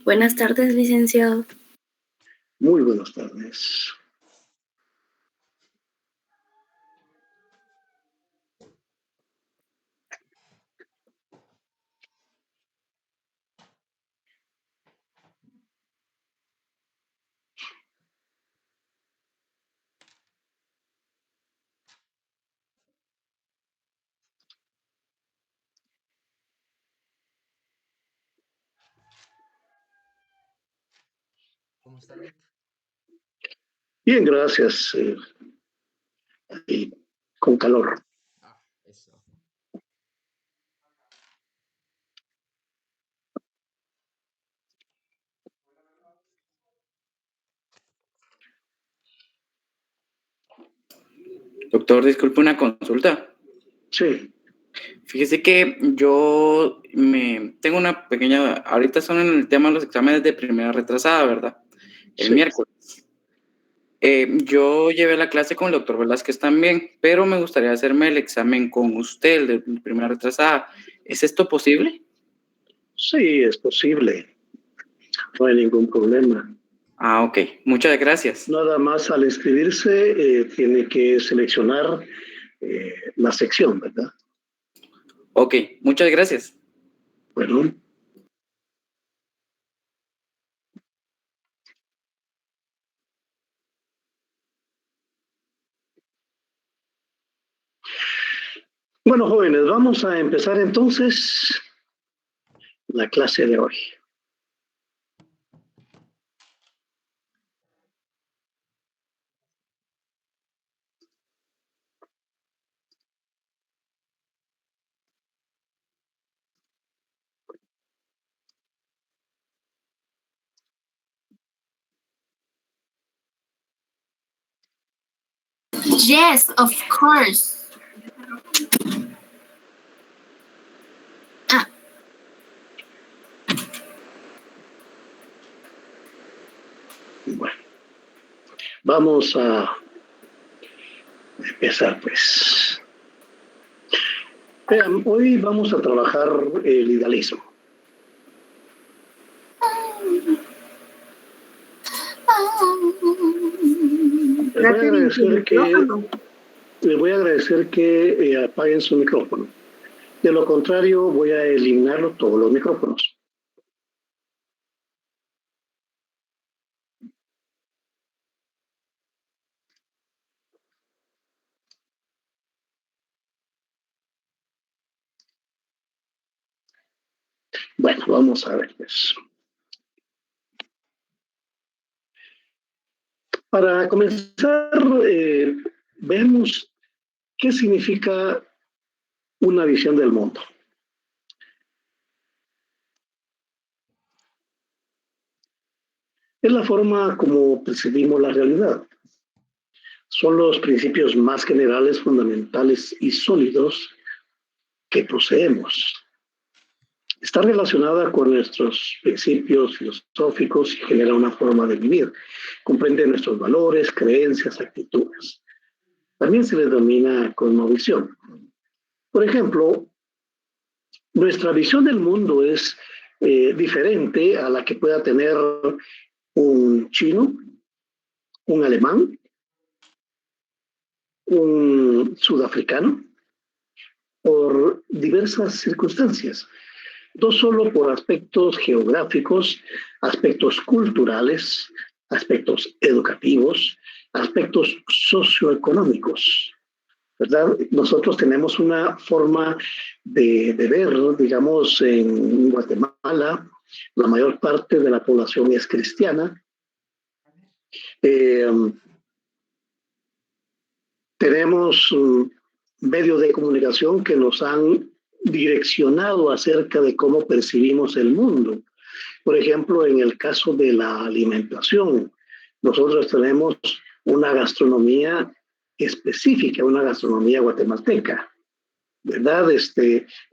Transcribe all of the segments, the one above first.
Buenas tardes, licenciado. Muy buenas tardes. ¿Cómo está, Doc? Bien, gracias. Y con calor. Eso. Doctor, disculpe una consulta. Sí. Fíjese que tengo una pequeña, ahorita son en el tema de los exámenes de primera retrasada, ¿verdad? El Sí. miércoles. Yo llevé la clase con el doctor Velázquez también, pero me gustaría hacerme el examen con usted, el de primera retrasada. ¿Es esto posible? Sí, es posible. No hay ningún problema. Ah, ok. Muchas gracias. Nada más al inscribirse tiene que seleccionar la sección, ¿verdad? Ok, muchas gracias. Bueno. Bueno, jóvenes, vamos a empezar entonces la clase de hoy. Yes, of course. Bueno, vamos a empezar pues. Vean, hoy vamos a trabajar el idealismo. Les voy a agradecer que apaguen su micrófono. De lo contrario, voy a eliminarlo todos los micrófonos. Bueno, vamos a ver eso. Para comenzar, veamos qué significa una visión del mundo. Es la forma como percibimos la realidad. Son los principios más generales, fundamentales y sólidos que poseemos. Está relacionada con nuestros principios filosóficos y genera una forma de vivir. Comprende nuestros valores, creencias, actitudes. También se le denomina cosmovisión. Por ejemplo, nuestra visión del mundo es diferente a la que pueda tener un chino, un alemán, un sudafricano, por diversas circunstancias. No solo por aspectos geográficos, aspectos culturales, aspectos educativos, aspectos socioeconómicos, ¿verdad? Nosotros tenemos una forma de ver, ¿no? Digamos, en Guatemala, la mayor parte de la población es cristiana. Tenemos medios de comunicación que nos han direccionado acerca de cómo percibimos el mundo. Por ejemplo, en el caso de la alimentación, nosotros tenemos una gastronomía específica, una gastronomía guatemalteca, ¿verdad?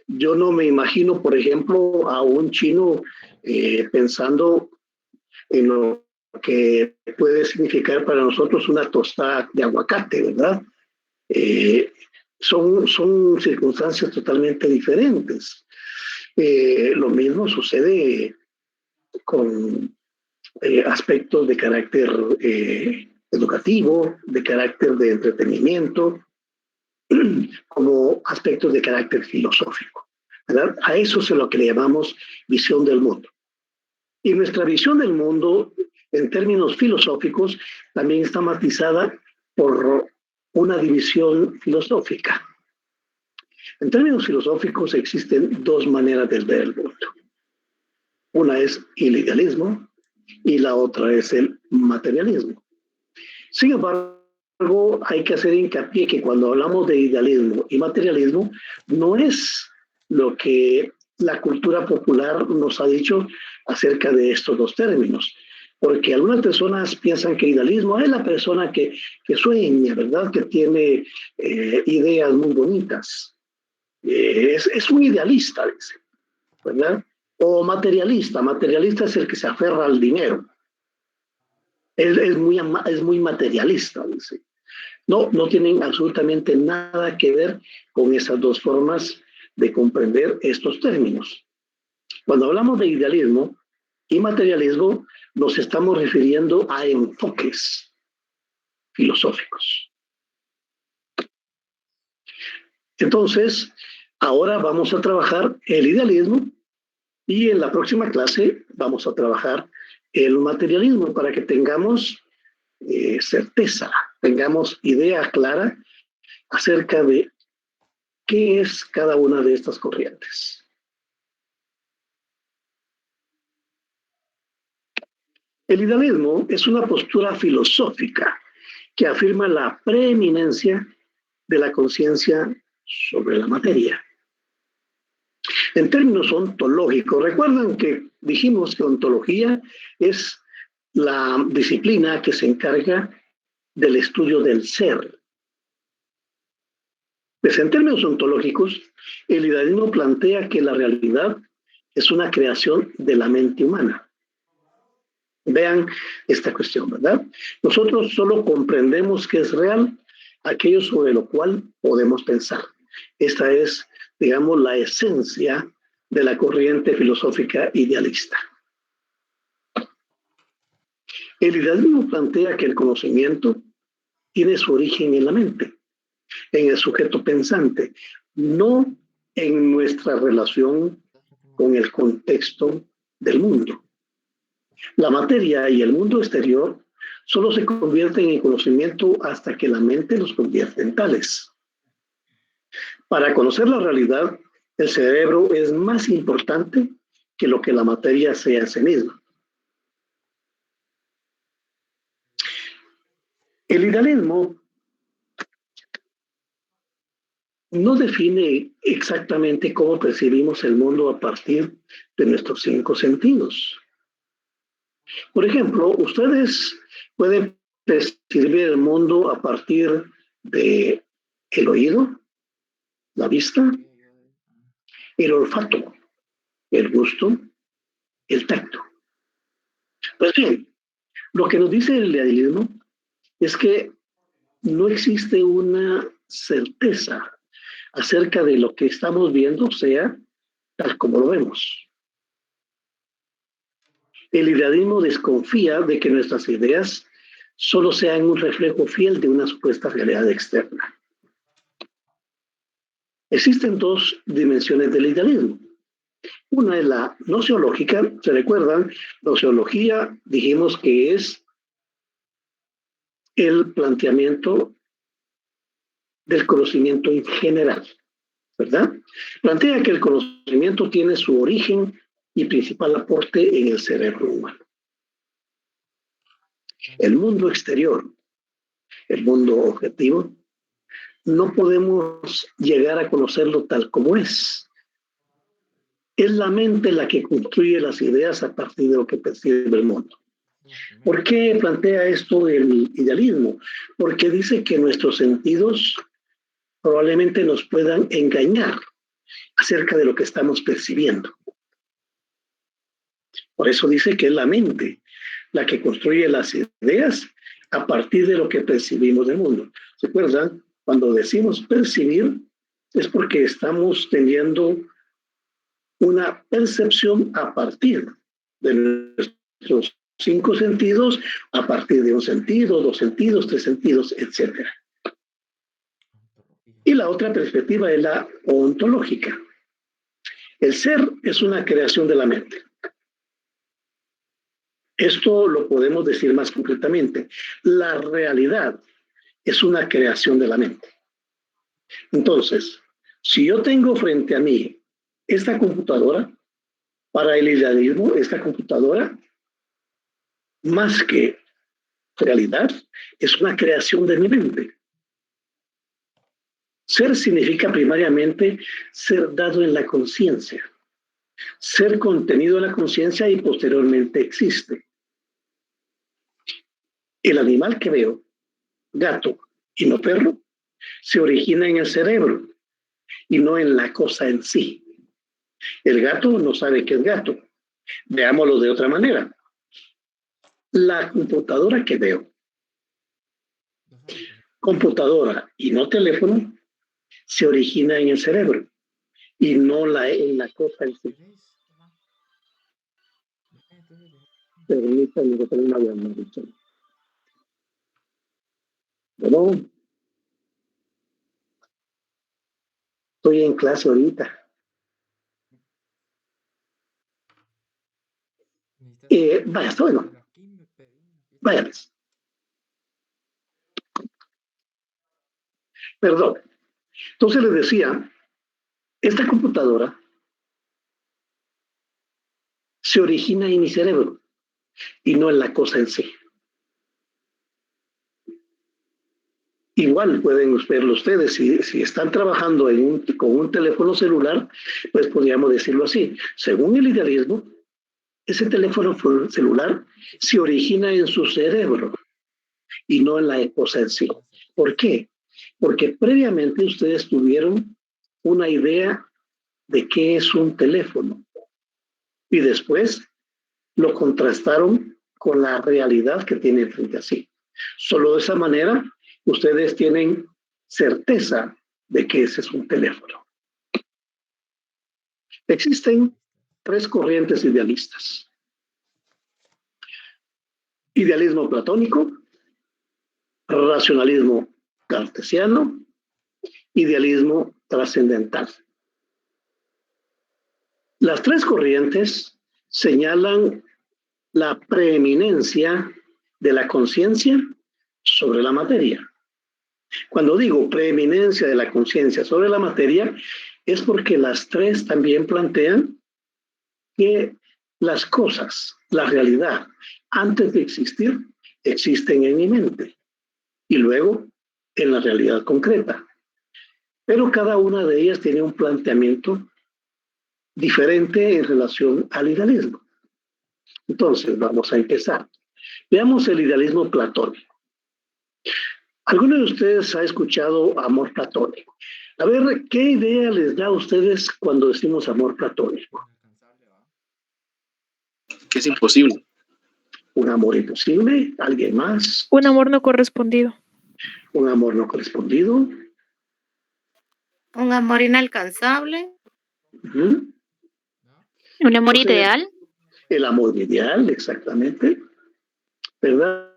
Yo no me imagino, por ejemplo, a un chino pensando en lo que puede significar para nosotros una tostada de aguacate, ¿verdad? Son circunstancias totalmente diferentes. Lo mismo sucede con aspectos de carácter educativo, de carácter de entretenimiento, como aspectos de carácter filosófico, ¿verdad? A eso es lo que le llamamos visión del mundo. Y nuestra visión del mundo, en términos filosóficos, también está matizada por una división filosófica. En términos filosóficos existen dos maneras de ver el mundo. Una es el idealismo y la otra es el materialismo. Sin embargo, hay que hacer hincapié que cuando hablamos de idealismo y materialismo, no es lo que la cultura popular nos ha dicho acerca de estos dos términos. Porque algunas personas piensan que idealismo es la persona que sueña, ¿verdad? Que tiene ideas muy bonitas. Es un idealista, dice, ¿verdad? O materialista. Materialista es el que se aferra al dinero. Es muy materialista, dice. No tienen absolutamente nada que ver con esas dos formas de comprender estos términos. Cuando hablamos de idealismo y materialismo, nos estamos refiriendo a enfoques filosóficos. Entonces, ahora vamos a trabajar el idealismo y en la próxima clase vamos a trabajar el materialismo para que tengamos certeza, tengamos idea clara acerca de qué es cada una de estas corrientes. El idealismo es una postura filosófica que afirma la preeminencia de la conciencia sobre la materia. En términos ontológicos, recuerdan que dijimos que ontología es la disciplina que se encarga del estudio del ser. Pues en términos ontológicos, el idealismo plantea que la realidad es una creación de la mente humana. Vean esta cuestión, ¿verdad? Nosotros solo comprendemos que es real aquello sobre lo cual podemos pensar. Esta es, digamos, la esencia de la corriente filosófica idealista. El idealismo plantea que el conocimiento tiene su origen en la mente, en el sujeto pensante, no en nuestra relación con el contexto del mundo. La materia y el mundo exterior solo se convierten en conocimiento hasta que la mente los convierte en tales. Para conocer la realidad, el cerebro es más importante que lo que la materia sea en sí misma. El idealismo no define exactamente cómo percibimos el mundo a partir de nuestros 5 sentidos. Por ejemplo, ustedes pueden percibir el mundo a partir de el oído, la vista, el olfato, el gusto, el tacto. Pues bien, lo que nos dice el idealismo es que no existe una certeza acerca de lo que estamos viendo, sea tal como lo vemos. El idealismo desconfía de que nuestras ideas solo sean un reflejo fiel de una supuesta realidad externa. Existen 2 dimensiones del idealismo. Una es la noceológica, ¿se recuerdan? Noceología dijimos que es el planteamiento del conocimiento en general, ¿verdad? Plantea que el conocimiento tiene su origen y principal aporte en el cerebro humano. El mundo exterior, el mundo objetivo, no podemos llegar a conocerlo tal como es. Es la mente la que construye las ideas a partir de lo que percibe el mundo. ¿Por qué plantea esto el idealismo? Porque dice que nuestros sentidos probablemente nos puedan engañar acerca de lo que estamos percibiendo. Por eso dice que es la mente la que construye las ideas a partir de lo que percibimos del mundo. ¿Se acuerdan? Cuando decimos percibir, es porque estamos teniendo una percepción a partir de nuestros 5 sentidos a partir de 1 sentido, 2 sentidos, 3 sentidos, etc. Y la otra perspectiva es la ontológica. El ser es una creación de la mente. Esto lo podemos decir más concretamente. La realidad es una creación de la mente. Entonces, si yo tengo frente a mí esta computadora, para el idealismo, esta computadora, más que realidad, es una creación de mi mente. Ser significa primariamente ser dado en la conciencia, ser contenido en la conciencia y posteriormente existe. El animal que veo, gato y no perro, se origina en el cerebro y no en la cosa en sí. El gato no sabe qué es gato. Veámoslo de otra manera. La computadora que veo, computadora y no teléfono, se origina en el cerebro y no en la cosa en sí. Permítanme que tenga una llamada. Bueno, estoy en clase ahorita. Vaya, está bueno. Vaya, pues. Perdón. Entonces les decía, esta computadora se origina en mi cerebro y no en la cosa en sí. Igual pueden verlo ustedes, si están trabajando con un teléfono celular, pues podríamos decirlo así. Según el idealismo, ese teléfono celular se origina en su cerebro y no en la cosa en sí. ¿Por qué? Porque previamente ustedes tuvieron una idea de qué es un teléfono y después lo contrastaron con la realidad que tienen frente a sí. Solo de esa manera ustedes tienen certeza de que ese es un teléfono. Existen 3 corrientes idealistas. Idealismo platónico, racionalismo cartesiano, idealismo trascendental. Las 3 corrientes señalan la preeminencia de la conciencia sobre la materia. Cuando digo preeminencia de la conciencia sobre la materia, es porque las 3 también plantean que las cosas, la realidad, antes de existir, existen en mi mente y luego en la realidad concreta. Pero cada una de ellas tiene un planteamiento diferente en relación al idealismo. Entonces, vamos a empezar. Veamos el idealismo platónico. ¿Alguno de ustedes ha escuchado amor platónico? A ver, ¿qué idea les da a ustedes cuando decimos amor platónico? Que es imposible. ¿Un amor imposible? ¿Alguien más? Un amor no correspondido. ¿Un amor no correspondido? Un amor inalcanzable. Uh-huh. Un amor Entonces, ideal. El amor ideal, exactamente. ¿Verdad?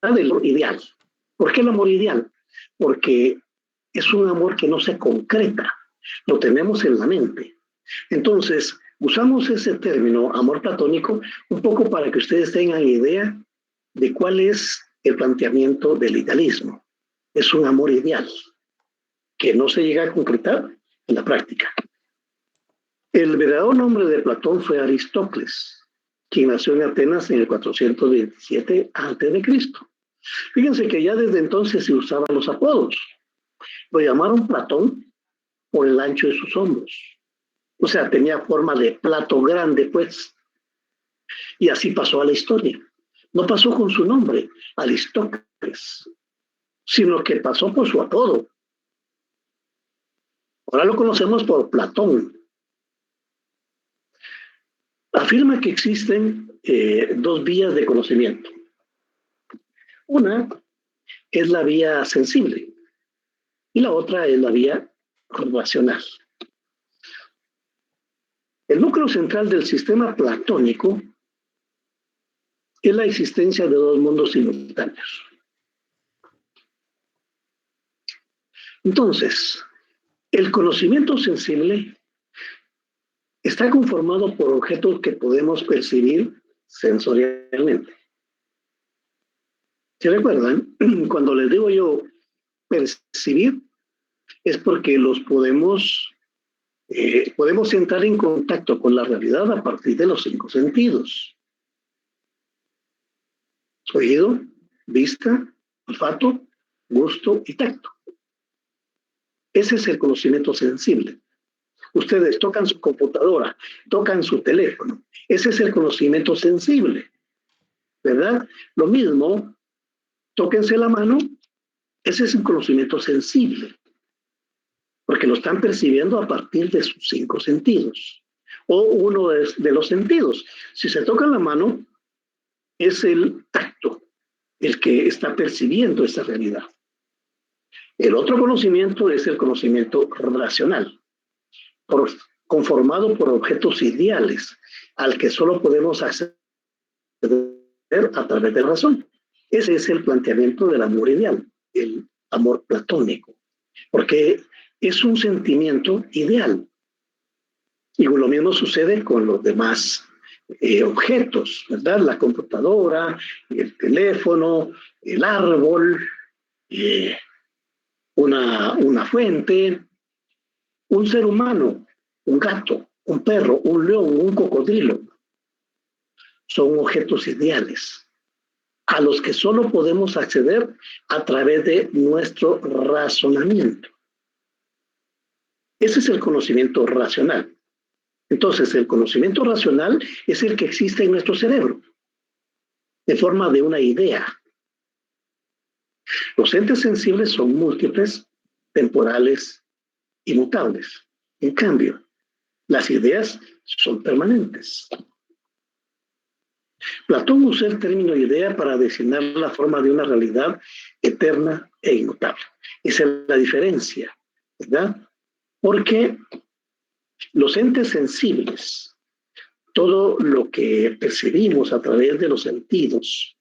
El amor ideal. ¿Por qué el amor ideal? Porque es un amor que no se concreta, lo tenemos en la mente. Entonces, usamos ese término, amor platónico, un poco para que ustedes tengan idea de cuál es el planteamiento del idealismo. Es un amor ideal, que no se llega a concretar en la práctica. El verdadero nombre de Platón fue Aristócles, quien nació en Atenas en el 427 a.C. Fíjense que ya desde entonces se usaban los apodos. Lo llamaron Platón por el ancho de sus hombros. O sea, tenía forma de plato grande, pues. Y así pasó a la historia. No pasó con su nombre, Aristócles, sino que pasó por su apodo. Ahora lo conocemos por Platón. Afirma que existen 2 vías de conocimiento. Una es la vía sensible y la otra es la vía racional. El núcleo central del sistema platónico es la existencia de dos mundos simultáneos. Entonces, el conocimiento sensible está conformado por objetos que podemos percibir sensorialmente. ¿Se recuerdan? Cuando les digo yo percibir, es porque los podemos entrar en contacto con la realidad a partir de los 5 sentidos. Oído, vista, olfato, gusto y tacto. Ese es el conocimiento sensible. Ustedes tocan su computadora, tocan su teléfono. Ese es el conocimiento sensible, ¿verdad? Lo mismo, tóquense la mano. Ese es un conocimiento sensible, porque lo están percibiendo a partir de sus 5 sentidos, o uno de los sentidos. Si se tocan la mano, es el tacto el que está percibiendo esa realidad. El otro conocimiento es el conocimiento racional, conformado por objetos ideales, al que solo podemos acceder a través de la razón. Ese es el planteamiento del amor ideal, el amor platónico, porque es un sentimiento ideal. Y lo mismo sucede con los demás objetos, ¿verdad? La computadora, el teléfono, el árbol, una fuente, un ser humano, un gato, un perro, un león, un cocodrilo. Son objetos ideales a los que solo podemos acceder a través de nuestro razonamiento. Ese es el conocimiento racional. Entonces, el conocimiento racional es el que existe en nuestro cerebro, de forma de una idea. Los entes sensibles son múltiples, temporales y mutables. En cambio, las ideas son permanentes. Platón usó el término idea para designar la forma de una realidad eterna e inmutable. Esa es la diferencia, ¿verdad? Porque los entes sensibles, todo lo que percibimos a través de los sentidos,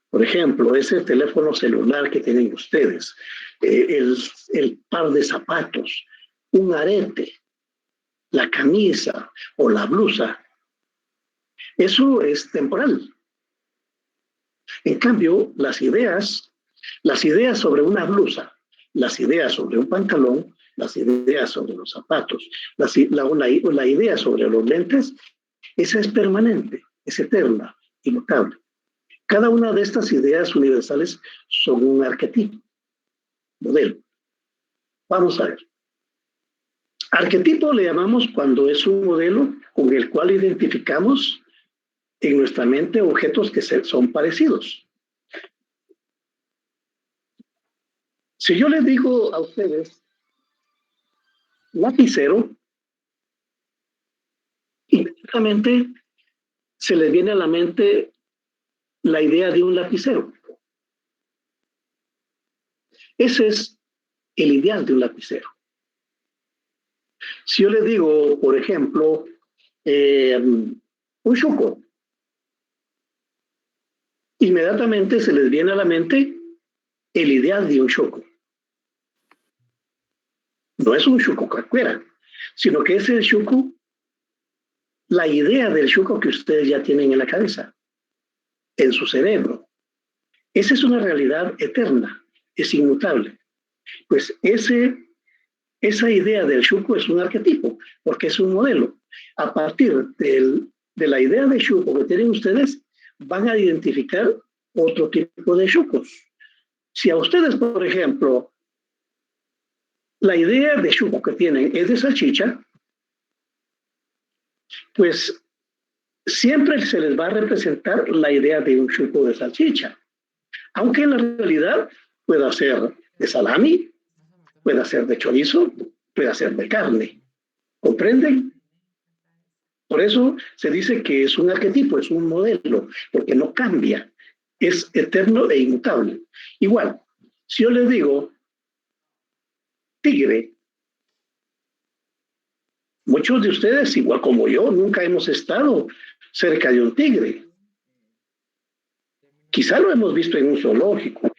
por ejemplo, ese teléfono celular que tienen ustedes, el par de zapatos, un arete, la camisa o la blusa, eso es temporal. En cambio, las ideas sobre una blusa, las ideas sobre un pantalón, las ideas sobre los zapatos, la idea sobre los lentes, esa es permanente, es eterna, inmutable. Cada una de estas ideas universales son un arquetipo, modelo. Vamos a ver. Arquetipo le llamamos cuando es un modelo con el cual identificamos en nuestra mente objetos que son parecidos. Si yo les digo a ustedes lapicero, inmediatamente se les viene a la mente la idea de un lapicero. Ese es el ideal de un lapicero. Si yo les digo, por ejemplo, un chuco, inmediatamente se les viene a la mente el ideal de un chuco. No es un chuco cualquiera, sino que es el chuco, la idea del chuco que ustedes ya tienen en la cabeza, en su cerebro. Esa es una realidad eterna, es inmutable. Pues esa idea del chuco es un arquetipo, porque es un modelo. A partir de la idea de chuco que tienen ustedes, van a identificar otro tipo de chucos. Si a ustedes, por ejemplo, la idea de chuco que tienen es de salchicha, pues siempre se les va a representar la idea de un chuco de salchicha. Aunque en la realidad pueda ser de salami, pueda ser de chorizo, pueda ser de carne. ¿Comprenden? Por eso se dice que es un arquetipo, es un modelo, porque no cambia, es eterno e inmutable. Igual, si yo les digo tigre, Muchos de ustedes, igual como yo, nunca hemos estado cerca de un tigre. Quizá lo hemos visto en un zoológico,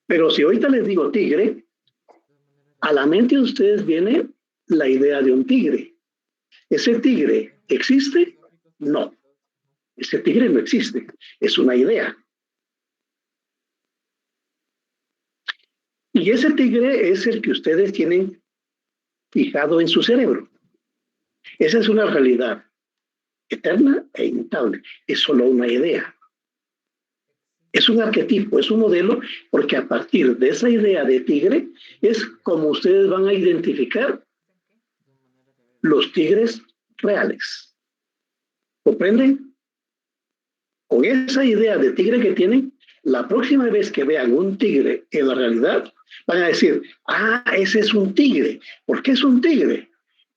pero si ahorita les digo tigre, a la mente de ustedes viene la idea de un tigre. ¿Ese tigre existe? No. Ese tigre no existe. Es una idea. Y ese tigre es el que ustedes tienen fijado en su cerebro. Esa es una realidad eterna e inmutable. Es solo una idea. Es un arquetipo, es un modelo, porque a partir de esa idea de tigre es como ustedes van a identificar los tigres reales. ¿Comprenden? Con esa idea de tigre que tienen, la próxima vez que vean un tigre en la realidad, van a decir, ah, ese es un tigre. ¿Por qué es un tigre?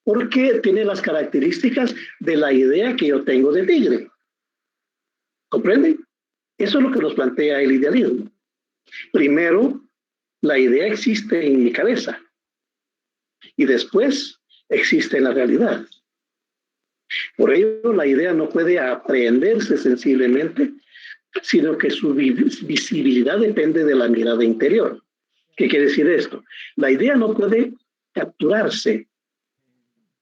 Porque tiene las características de la idea que yo tengo de tigre. ¿Comprenden? Eso es lo que nos plantea el idealismo. Primero, la idea existe en mi cabeza y después existe en la realidad. Por ello, la idea no puede aprehenderse sensiblemente, sino que su visibilidad depende de la mirada interior. ¿Qué quiere decir esto? La idea no puede capturarse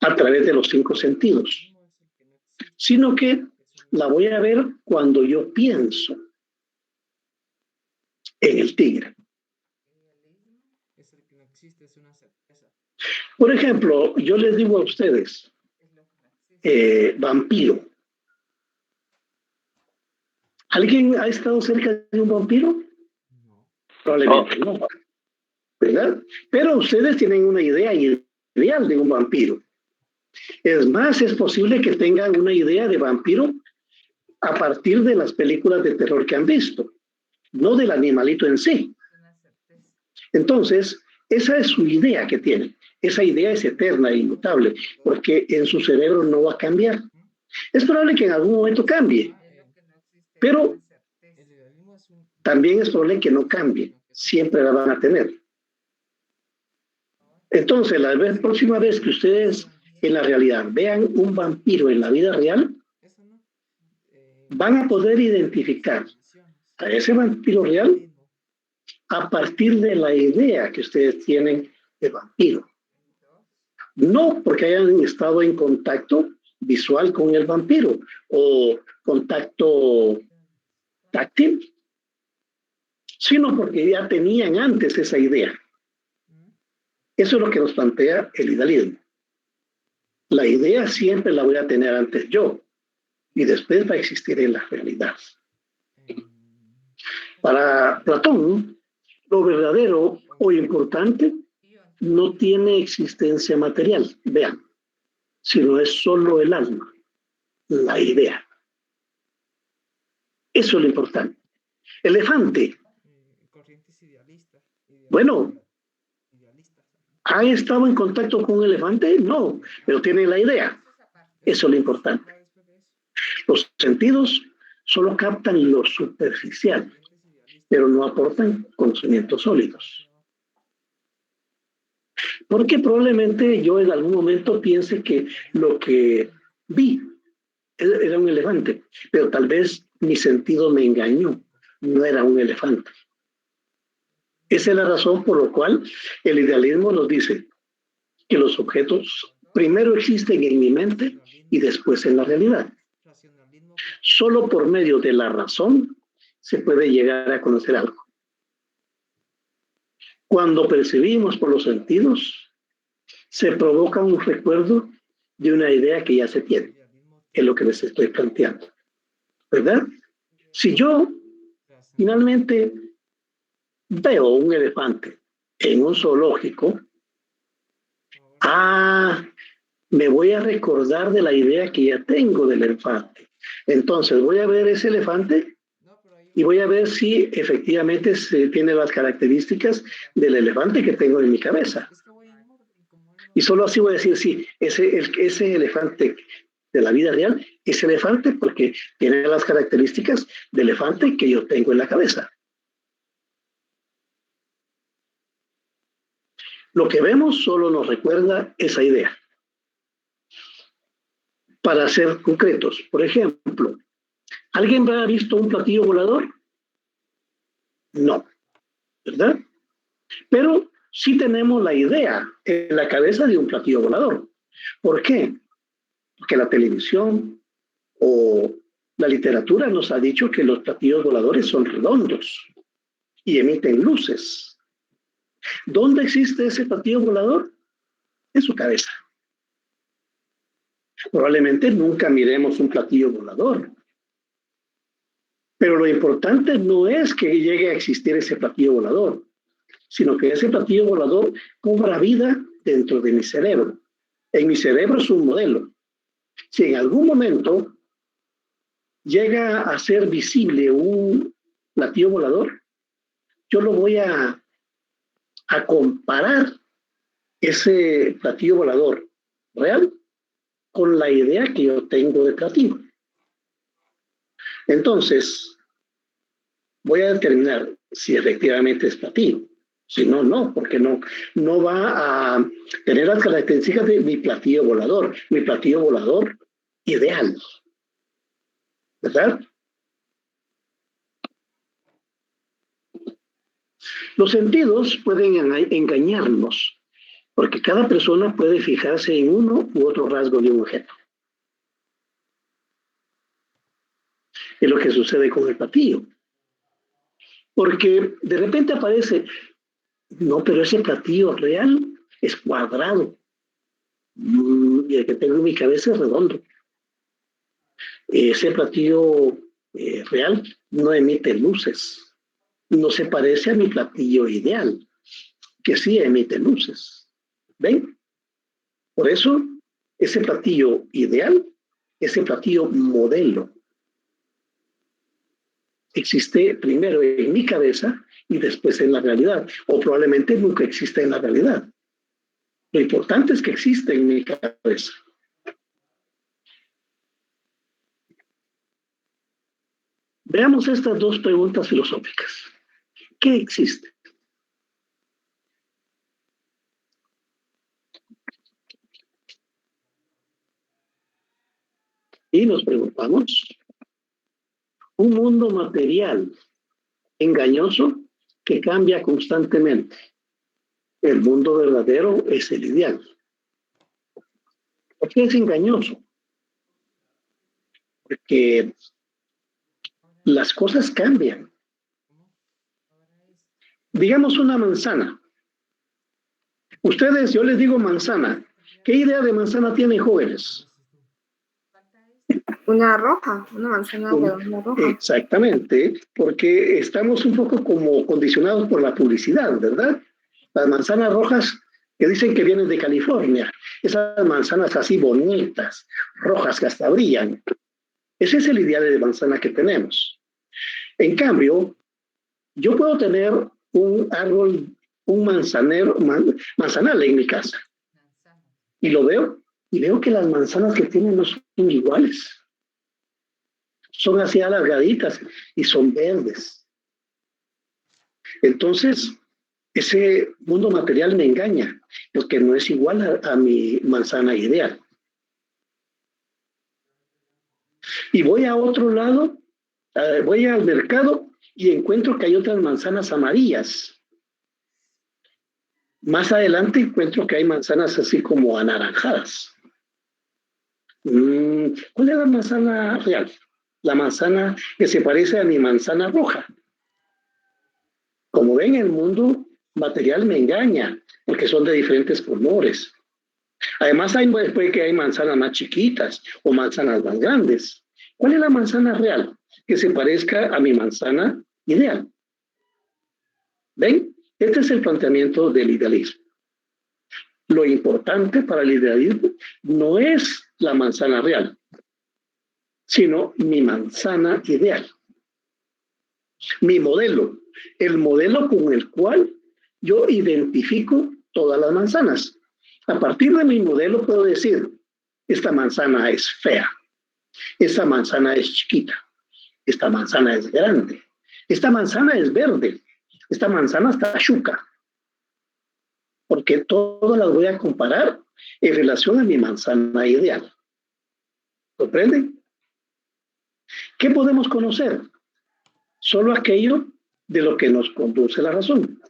a través de los 5 sentidos, sino que la voy a ver cuando yo pienso en el tigre. Por ejemplo, yo les digo a ustedes, vampiro. ¿Alguien ha estado cerca de un vampiro? Probablemente no, ¿verdad? Pero ustedes tienen una idea ideal de un vampiro. Es más, es posible que tengan una idea de vampiro a partir de las películas de terror que han visto, no del animalito en sí. Entonces, esa es su idea que tienen. Esa idea es eterna e inmutable, porque en su cerebro no va a cambiar. Es probable que en algún momento cambie, pero también es probable que no cambie. Siempre la van a tener. Entonces, la próxima vez que ustedes en la realidad vean un vampiro en la vida real, van a poder identificar a ese vampiro real a partir de la idea que ustedes tienen de vampiro. No porque hayan estado en contacto visual con el vampiro o contacto táctil, sino porque ya tenían antes esa idea. Eso es lo que nos plantea el idealismo. La idea siempre la voy a tener antes yo y después va a existir en la realidad. Para Platón, lo verdadero o importante no tiene existencia material, vean, sino es solo el alma, la idea. Eso es lo importante. Elefante. Bueno, ¿han estado en contacto con un elefante? No, pero tienen la idea. Eso es lo importante. Los sentidos solo captan lo superficial, pero no aportan conocimientos sólidos. Porque probablemente yo en algún momento piense que lo que vi era un elefante, pero tal vez mi sentido me engañó, no era un elefante. Esa es la razón por la cual el idealismo nos dice que los objetos primero existen en mi mente y después en la realidad. Solo por medio de la razón se puede llegar a conocer algo. Cuando percibimos por los sentidos, se provoca un recuerdo de una idea que ya se tiene. Es lo que les estoy planteando. ¿Verdad? Si yo finalmente veo un elefante en un zoológico, me voy a recordar de la idea que ya tengo del elefante. Entonces voy a ver ese elefante y voy a ver si efectivamente se tiene las características del elefante que tengo en mi cabeza. Y solo así voy a decir, sí, ese elefante de la vida real es elefante porque tiene las características del elefante que yo tengo en la cabeza. Lo que vemos solo nos recuerda esa idea. Para ser concretos, por ejemplo, ¿alguien ha visto un platillo volador? No, ¿verdad? Pero sí tenemos la idea en la cabeza de un platillo volador. ¿Por qué? Porque la televisión o la literatura nos ha dicho que los platillos voladores son redondos y emiten luces. ¿Dónde existe ese platillo volador? En su cabeza. Probablemente nunca miremos un platillo volador. Pero lo importante no es que llegue a existir ese platillo volador, sino que ese platillo volador cobra vida dentro de mi cerebro. En mi cerebro es un modelo. Si en algún momento llega a ser visible un platillo volador, yo lo voy a comparar ese platillo volador real con la idea que yo tengo de platillo. Entonces, voy a determinar si efectivamente es platillo. Si no, no, porque no va a tener las características de mi platillo volador ideal. ¿Verdad? Los sentidos pueden engañarnos, porque cada persona puede fijarse en uno u otro rasgo de un objeto. Es lo que sucede con el platillo. Porque de repente aparece, no, pero ese platillo real es cuadrado. Y el que tengo en mi cabeza es redondo. Ese platillo real no emite luces. No se parece a mi platillo ideal, que sí emite luces. ¿Ven? Por eso, ese platillo ideal, ese platillo modelo, existe primero en mi cabeza y después en la realidad, o probablemente nunca existe en la realidad. Lo importante es que existe en mi cabeza. Veamos estas dos preguntas filosóficas. ¿Qué existe? Y nos preguntamos, un mundo material engañoso que cambia constantemente. El mundo verdadero es el ideal. ¿Por qué es engañoso? Porque las cosas cambian. Digamos una manzana. Ustedes, yo les digo manzana. ¿Qué idea de manzana tienen, jóvenes? Una roja, una manzana redonda roja. Exactamente, porque estamos un poco como condicionados por la publicidad, ¿verdad? Las manzanas rojas que dicen que vienen de California, esas manzanas así bonitas, rojas que hasta brillan. Ese es el ideal de manzana que tenemos. En cambio, yo puedo tener un árbol, un manzanal en mi casa. Y lo veo, y veo que las manzanas que tienen no son iguales. Son así alargaditas y son verdes. Entonces, ese mundo material me engaña, porque no es igual a mi manzana ideal. Y voy a otro lado, voy al mercado y encuentro que hay otras manzanas amarillas. Más adelante encuentro que hay manzanas así como anaranjadas. ¿Cuál es la manzana real? La manzana que se parece a mi manzana roja. Como ven, el mundo material me engaña, porque son de diferentes colores. Además, puede que hay manzanas más chiquitas o manzanas más grandes. ¿Cuál es la manzana real que se parezca a mi manzana ideal? ¿Ven? Este es el planteamiento del idealismo. Lo importante para el idealismo no es la manzana real, sino mi manzana ideal. Mi modelo, el modelo con el cual yo identifico todas las manzanas. A partir de mi modelo puedo decir, esta manzana es fea, esta manzana es chiquita, esta manzana es grande, esta manzana es verde, esta manzana está chuca. Porque todas las voy a comparar en relación a mi manzana ideal. ¿Comprenden? ¿Qué podemos conocer? Solo aquello de lo que nos conduce la razón,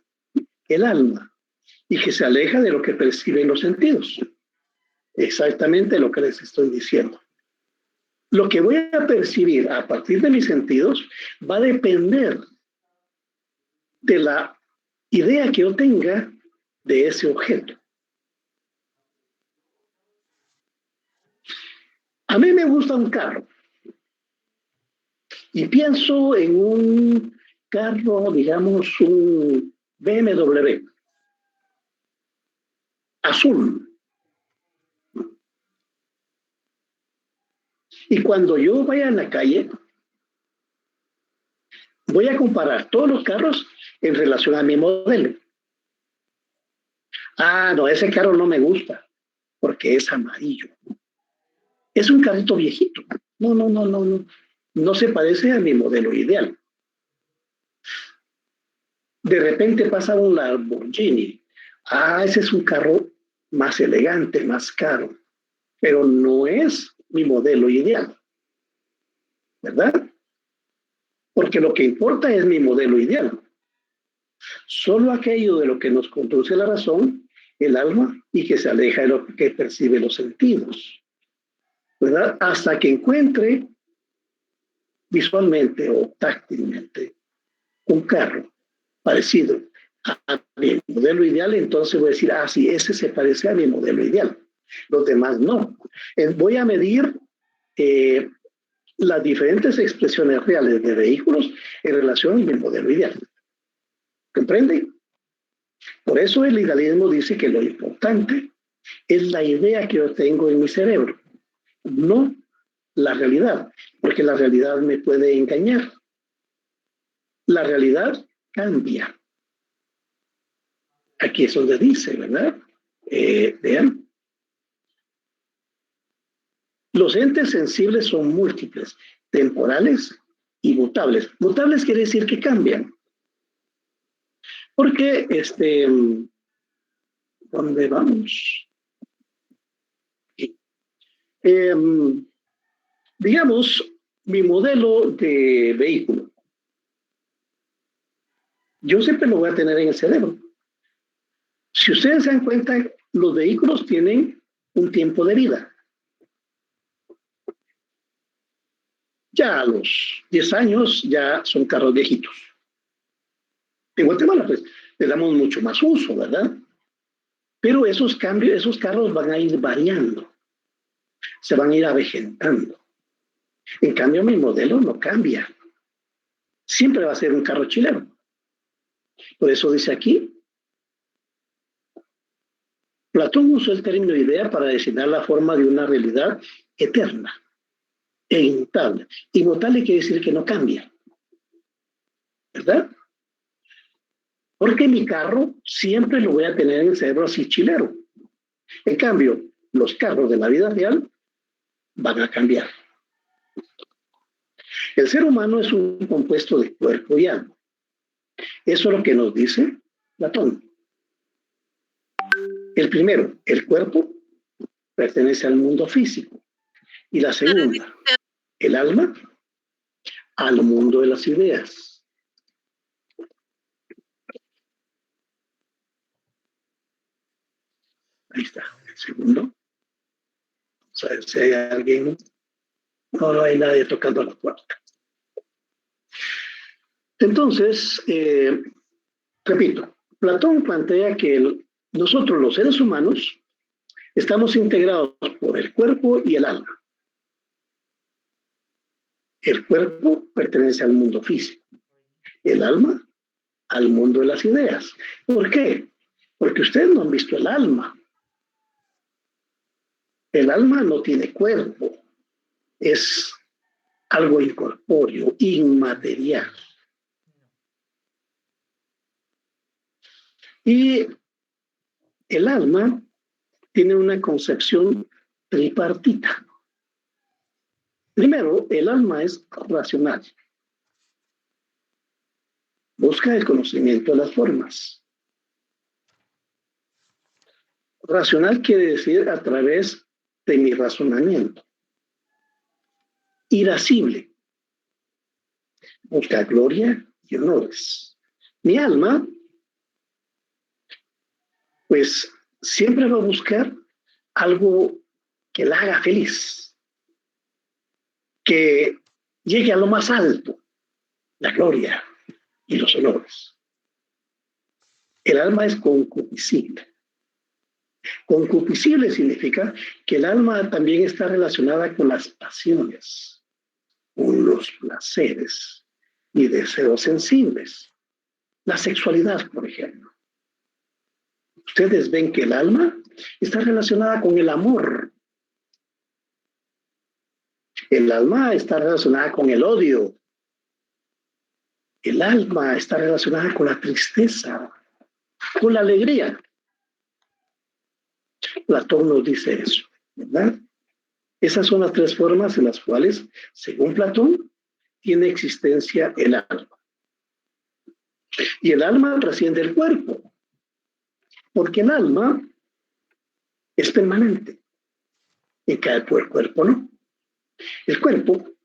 el alma, y que se aleja de lo que perciben los sentidos. Exactamente lo que les estoy diciendo. Lo que voy a percibir a partir de mis sentidos va a depender de la idea que yo tenga de ese objeto. A mí me gusta un carro y pienso en un carro, digamos, un BMW azul. Y cuando yo vaya en la calle, voy a comparar todos los carros en relación a mi modelo. Ah, no, ese carro no me gusta porque es amarillo. Es un carrito viejito. No. No se parece a mi modelo ideal. De repente pasa un Lamborghini. Ah, ese es un carro más elegante, más caro, pero no es mi modelo ideal, ¿verdad? Porque lo que importa es mi modelo ideal. Solo aquello de lo que nos conduce la razón, el alma, y que se aleja de lo que percibe los sentidos, ¿verdad? Hasta que encuentre visualmente o táctilmente un carro parecido a mi modelo ideal, entonces voy a decir, ah, sí, ese se parece a mi modelo ideal. Los demás no. Voy a medir las diferentes expresiones reales de vehículos en relación a mi modelo ideal. ¿Comprende? Por eso el idealismo dice que lo importante es la idea que yo tengo en mi cerebro, no la realidad, porque la realidad me puede engañar. La realidad cambia. Aquí es donde dice, ¿verdad? Vean. Los entes sensibles son múltiples, temporales y mutables. Mutables quiere decir que cambian. Porque, ¿dónde vamos? Digamos, mi modelo de vehículo. Yo siempre lo voy a tener en el cerebro. Si ustedes se dan cuenta, los vehículos tienen un tiempo de vida. Ya a los 10 años ya son carros viejitos. En Guatemala, pues, le damos mucho más uso, ¿verdad? Pero esos cambios, esos carros van a ir variando. Se van a ir avejentando. En cambio, mi modelo no cambia. Siempre va a ser un carro chileno. Por eso dice aquí, Platón usó el término idea para designar la forma de una realidad eterna e inmutable. Inmutable quiere decir que no cambia, ¿verdad? Porque mi carro siempre lo voy a tener en el cerebro así chilero. En cambio, los carros de la vida real van a cambiar. El ser humano es un compuesto de cuerpo y alma. Eso es lo que nos dice Platón. El primero, el cuerpo, pertenece al mundo físico. Y la segunda, el alma, al mundo de las ideas. Ahí está, el segundo. Vamos a ver si hay alguien. No hay nadie tocando la puerta. Entonces, repito, Platón plantea que nosotros los seres humanos estamos integrados por el cuerpo y el alma. El cuerpo pertenece al mundo físico, el alma al mundo de las ideas. ¿Por qué? Porque ustedes no han visto el alma. El alma no tiene cuerpo, es algo incorpóreo, inmaterial. Y el alma tiene una concepción tripartita. Primero, el alma es racional. Busca el conocimiento de las formas. Racional quiere decir a través de mi razonamiento. irascible, busca gloria y honores. Mi alma, pues, siempre va a buscar algo que la haga feliz, que llegue a lo más alto, la gloria y los honores. El alma es concupiscible. Concupiscible significa que el alma también está relacionada con las pasiones, con los placeres y deseos sensibles. La sexualidad, por ejemplo. Ustedes ven que el alma está relacionada con el amor. El alma está relacionada con el odio. El alma está relacionada con la tristeza, con la alegría. Platón nos dice eso, ¿verdad? Esas son las tres formas en las cuales, según Platón, tiene existencia el alma. Y el alma trasciende el cuerpo, porque el alma es permanente. En cada cuerpo no. El cuerpo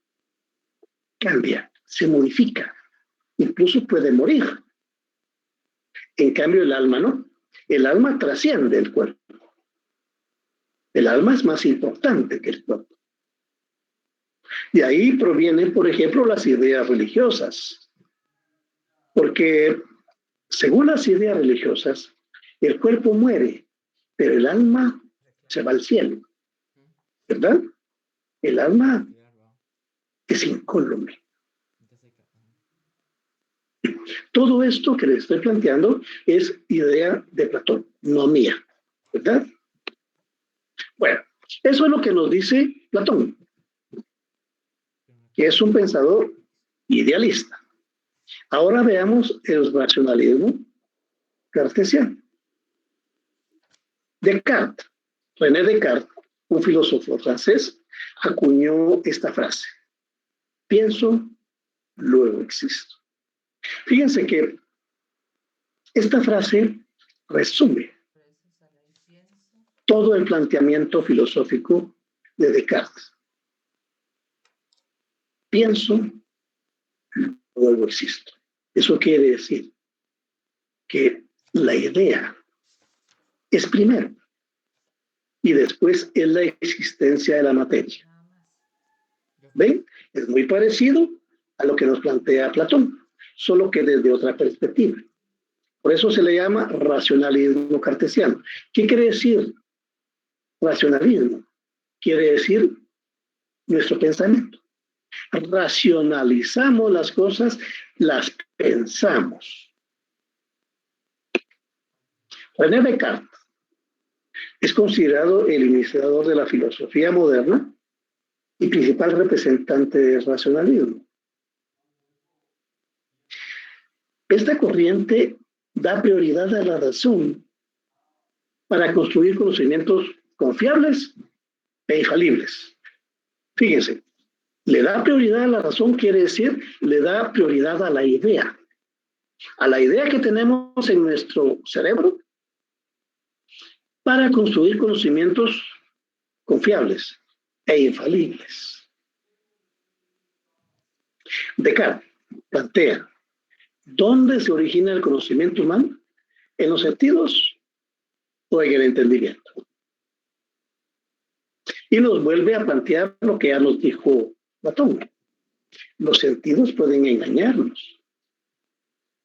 cambia, se modifica, incluso puede morir. En cambio, el alma no. El alma trasciende el cuerpo. El alma es más importante que el cuerpo. De ahí provienen, por ejemplo, las ideas religiosas. Porque, según las ideas religiosas, el cuerpo muere, pero el alma se va al cielo. ¿Verdad? El alma es incólume. Todo esto que les estoy planteando es idea de Platón, no mía. ¿Verdad? Bueno, eso es lo que nos dice Platón, que es un pensador idealista. Ahora veamos el racionalismo cartesiano. Descartes, René Descartes, un filósofo francés, acuñó esta frase: pienso, luego existo. Fíjense que esta frase resume todo el planteamiento filosófico de Descartes. Pienso, luego existo. Eso quiere decir que la idea es primero y después es la existencia de la materia. ¿Ven? Es muy parecido a lo que nos plantea Platón, solo que desde otra perspectiva. Por eso se le llama racionalismo cartesiano. ¿Qué quiere decir racionalismo? Quiere decir nuestro pensamiento. Racionalizamos las cosas, las pensamos. René Descartes es considerado el iniciador de la filosofía moderna y principal representante del racionalismo. Esta corriente da prioridad a la razón para construir conocimientos confiables e infalibles. Fíjense, le da prioridad a la razón quiere decir, le da prioridad a la idea que tenemos en nuestro cerebro para construir conocimientos confiables e infalibles. Descartes plantea: ¿dónde se origina el conocimiento humano? ¿En los sentidos o en el entendimiento? Y nos vuelve a plantear lo que ya nos dijo Platón. Los sentidos pueden engañarnos.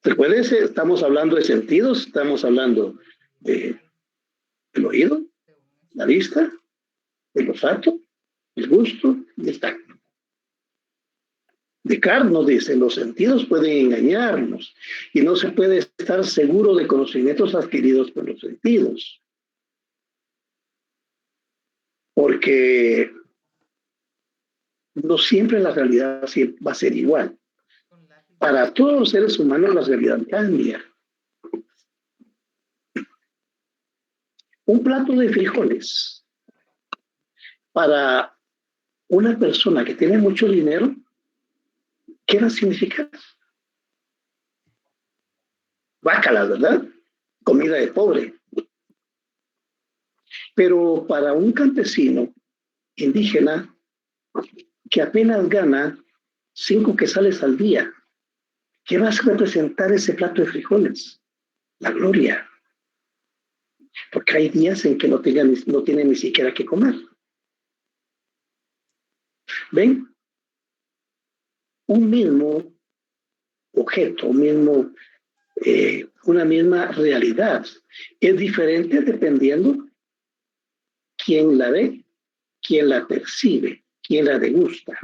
Recuerden, estamos hablando de sentidos, estamos hablando del oído, la vista, el olfato, el gusto y el tacto. Descartes nos dice: los sentidos pueden engañarnos y no se puede estar seguro de conocimientos adquiridos por los sentidos. Porque no siempre la realidad va a ser igual. Para todos los seres humanos la realidad cambia. Un plato de frijoles para una persona que tiene mucho dinero, ¿qué va a significar? Bácala, ¿verdad? Comida de pobre. Pero para un campesino indígena, que apenas gana 5 quetzales al día, ¿qué va a representar ese plato de frijoles? La gloria. Porque hay días en que no tiene ni siquiera que comer. ¿Ven? Un mismo objeto, una misma realidad es diferente dependiendo quién la ve, quién la percibe, quién la degusta.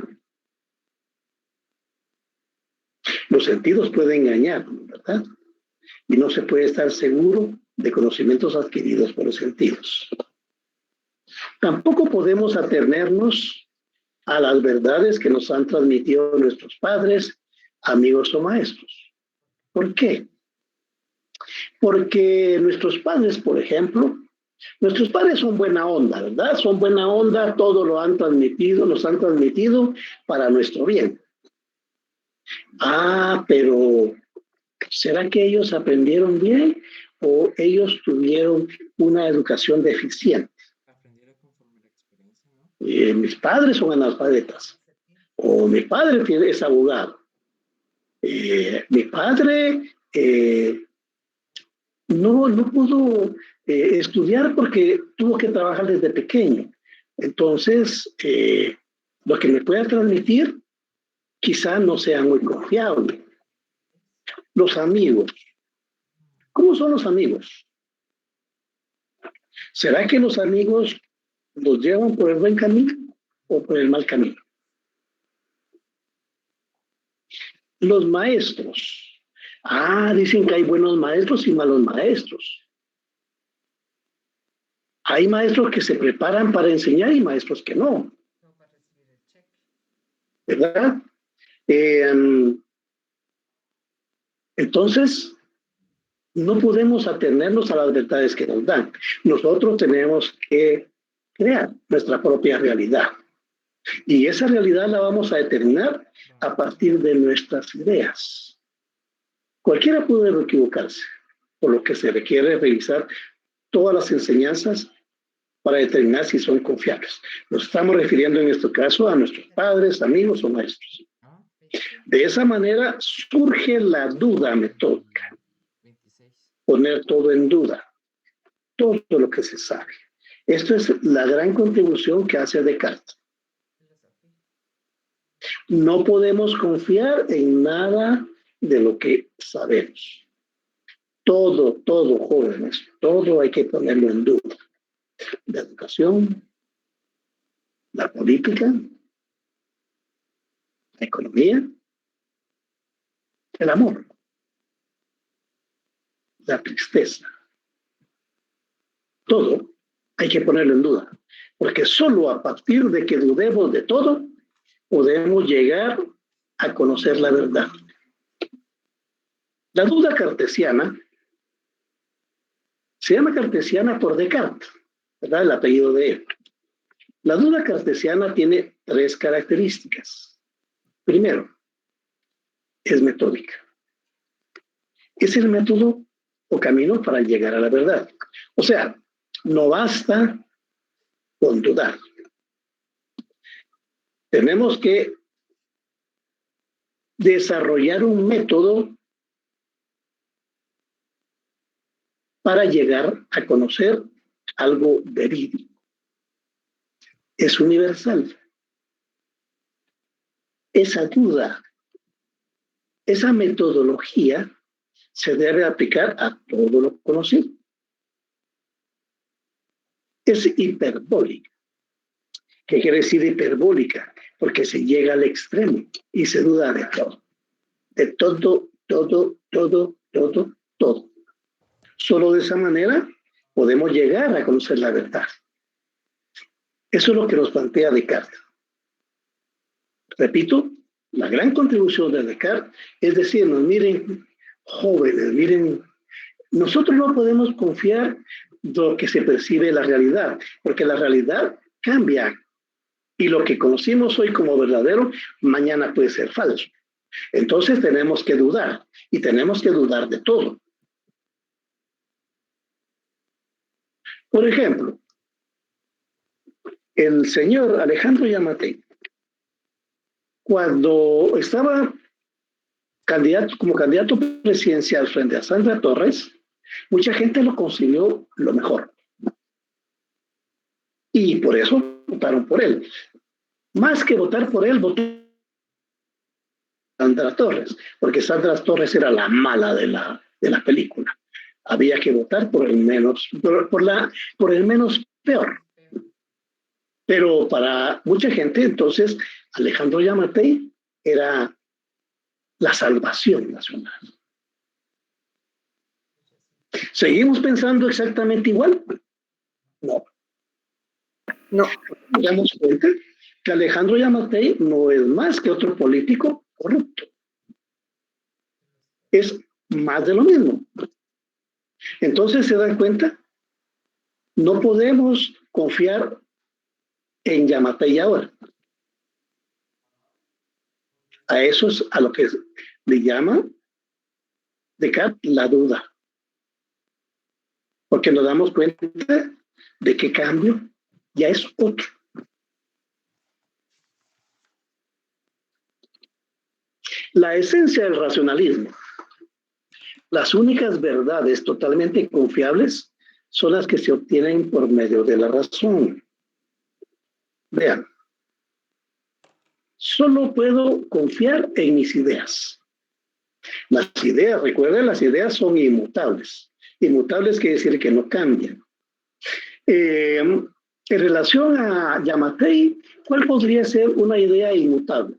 Los sentidos pueden engañar, ¿verdad? Y no se puede estar seguro de conocimientos adquiridos por los sentidos. Tampoco podemos atenernos a las verdades que nos han transmitido nuestros padres, amigos o maestros. ¿Por qué? Porque nuestros padres, por ejemplo, nuestros padres son buena onda, ¿verdad? Son buena onda, todo lo han transmitido, nos han transmitido para nuestro bien. Pero ¿será que ellos aprendieron bien o ellos tuvieron una educación deficiente? Mis padres son analfabetas, o mi padre es abogado. Mi padre no pudo estudiar porque tuvo que trabajar desde pequeño. Entonces, lo que me pueda transmitir quizá no sea muy confiable. Los amigos. ¿Cómo son los amigos? ¿Será que los amigos los llevan por el buen camino o por el mal camino? Los maestros. Dicen que hay buenos maestros y malos maestros. Hay maestros que se preparan para enseñar y maestros que no. ¿Verdad? Entonces, no podemos atenernos a las verdades que nos dan. Nosotros tenemos que crear nuestra propia realidad. Y esa realidad la vamos a determinar a partir de nuestras ideas. Cualquiera puede equivocarse, por lo que se requiere revisar todas las enseñanzas para determinar si son confiables. Nos estamos refiriendo en este caso a nuestros padres, amigos o maestros. De esa manera surge la duda metódica. Poner todo en duda, todo lo que se sabe. Esto es la gran contribución que hace Descartes. No podemos confiar en nada de lo que sabemos. Todo, jóvenes, todo hay que ponerlo en duda. La educación, la política, la economía, el amor, la tristeza. Todo hay que ponerlo en duda, porque solo a partir de que dudemos de todo, podemos llegar a conocer la verdad. La duda cartesiana se llama cartesiana por Descartes, ¿verdad? El apellido de él. La duda cartesiana tiene 3 características. Primero, es metódica. Es el método o camino para llegar a la verdad. O sea, no basta con dudar. Tenemos que desarrollar un método para llegar a conocer algo verídico. Es universal. Esa duda, esa metodología se debe aplicar a todo lo conocido. Es hiperbólica. ¿Qué quiere decir hiperbólica? Porque se llega al extremo y se duda de todo. De todo, todo, todo, todo, todo. Solo de esa manera podemos llegar a conocer la verdad. Eso es lo que nos plantea Descartes. Repito, la gran contribución de Descartes es decirnos, miren, jóvenes, miren, nosotros no podemos confiar en lo que se percibe la realidad, porque la realidad cambia. Y lo que conocimos hoy como verdadero, mañana puede ser falso. Entonces tenemos que dudar, y tenemos que dudar de todo. Por ejemplo, el señor Alejandro Yamatei Cuando estaba como candidato presidencial frente a Sandra Torres, mucha gente lo consideró lo mejor. Y por eso votaron por él. Más que votar por él, votaron por Sandra Torres, porque Sandra Torres era la mala de la película. Había que votar por el menos, por el menos peor. Pero para mucha gente, entonces, Alejandro Yamatei era la salvación nacional. ¿Seguimos pensando exactamente igual? No. No. Nos damos cuenta que Alejandro Yamatei no es más que otro político corrupto. Es más de lo mismo. Entonces, ¿se dan cuenta? No podemos confiar en Yamatei ahora. A eso es a lo que le llama Descartes la duda. Porque nos damos cuenta de que cambio ya es otro. La esencia del racionalismo. Las únicas verdades totalmente confiables son las que se obtienen por medio de la razón. Vean, solo puedo confiar en mis ideas. Las ideas, recuerden, las ideas son inmutables. Inmutables quiere decir que no cambian. En relación a Yamatei, ¿cuál podría ser una idea inmutable?